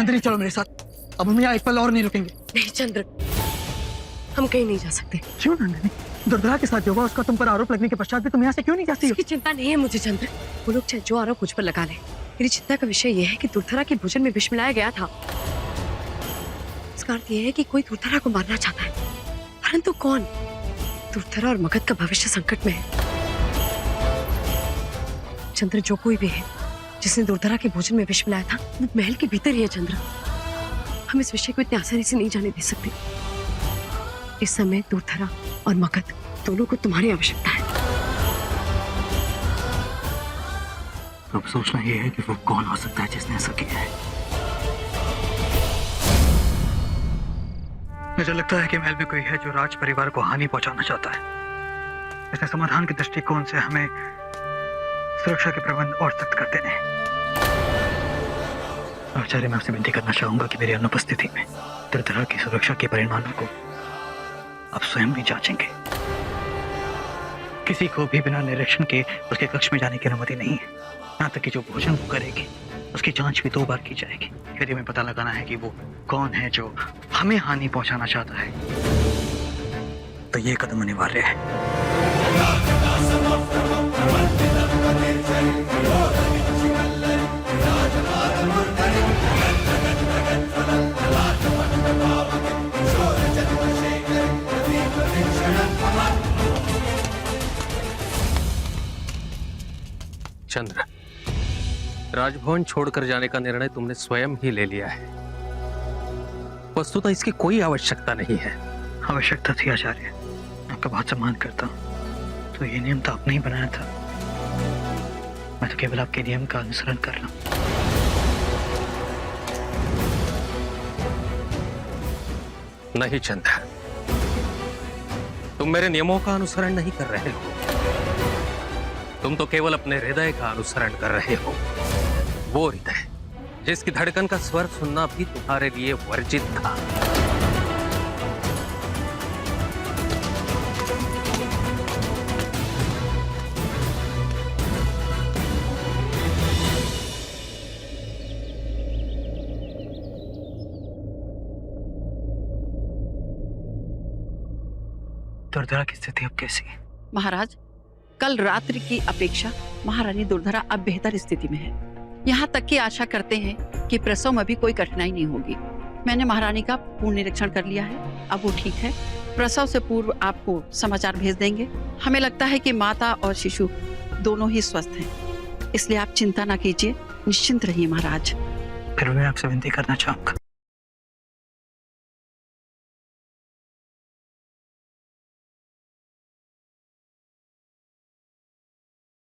अंदर ही चलो मेरे साथ, अब हम यहाँ एक पल और नहीं रुकेंगे। नहीं चंद्र, हम कहीं नहीं जा सकते। क्यों नंदिनी? दुर्धरा के साथ जो हुआ उसका तुम पर आरोप लगने के पश्चात भी तुम यहाँ से क्यों नहीं जाती हो? उसकी चिंता नहीं है मुझे चंद्र, वो लोग चाहे जो आरोप मुझ पर लगा ले, मेरी चिंता का विषय यह है कि दुर्धरा के भोजन में विष मिलाया गया था। इसका अर्थ यह है कि कोई दुर्धरा को मारना चाहता है, परंतु कौन? दुर्धरा और मगध का भविष्य संकट में है। चंद्र, जो कोई भी है जिसने दुर्धरा के भोजन में विष मिलाया था, वो महल के भीतर ही है। चंद्र, हम इस विषय को इतनी आसानी से नहीं जाने दे सकते। इस समय दुर्धरा और मगध दोनों को तुम्हारी आवश्यकता है। अब सोचना ये है कि वो कौन हो सकता है जिसने ऐसा किया है। मुझे लगता है कि महल में कोई है जो राज परिवार को हानि पहुंचाना चाहता है। इसने समाधान के दृष्टिकोण से हमें सुरक्षा के प्रबंध और सख्त कर देने हैं। आचार्य, मैं आपसे विनती करना चाहूंगा कि मेरी अनुपस्थिति में दुर्धरा की सुरक्षा के परिणामों को आप स्वयं भी जांचेंगे। किसी को भी बिना निरीक्षण के उसके कक्ष में जाने की अनुमति नहीं है। यहाँ तक कि जो भोजन वो करेगी उसकी जांच भी 2 बार की जाएगी। यदि हमें पता लगाना है कि वो कौन है जो हमें हानि पहुंचाना चाहता है, तो ये कदम अनिवार्य है। चंद्र, राजभवन छोड़कर जाने का निर्णय तुमने स्वयं ही ले लिया है। वस्तुतः इसकी कोई आवश्यकता नहीं है। आवश्यकता थी आचार्य, आपका बहुत सम्मान करता हूँ। तो ये नियम तो आपने ही बनाया था, मैं तो केवल आपके नियम का अनुसरण कर रहा हूँ। नहीं चंद्र, तुम मेरे नियमों का अनुसरण नहीं कर रहे हो। तुम तो केवल अपने हृदय का अनुसरण कर रहे हो। वो हृदय जिसकी धड़कन का स्वर सुनना भी तुम्हारे लिए वर्जित था। दुर्धरा की स्थिति अब कैसी है? महाराज, कल रात्रि की अपेक्षा महारानी दुर्धरा अब बेहतर स्थिति में है। यहाँ तक की आशा करते हैं कि प्रसव में भी कोई कठिनाई नहीं होगी। मैंने महारानी का पूर्ण निरीक्षण कर लिया है, अब वो ठीक है। प्रसव से पूर्व आपको समाचार भेज देंगे। हमें लगता है कि माता और शिशु दोनों ही स्वस्थ हैं, इसलिए आप चिंता ना कीजिए, निश्चिंत रहिए महाराज। फिर मैं आपसे विनती करना चाहूंगा,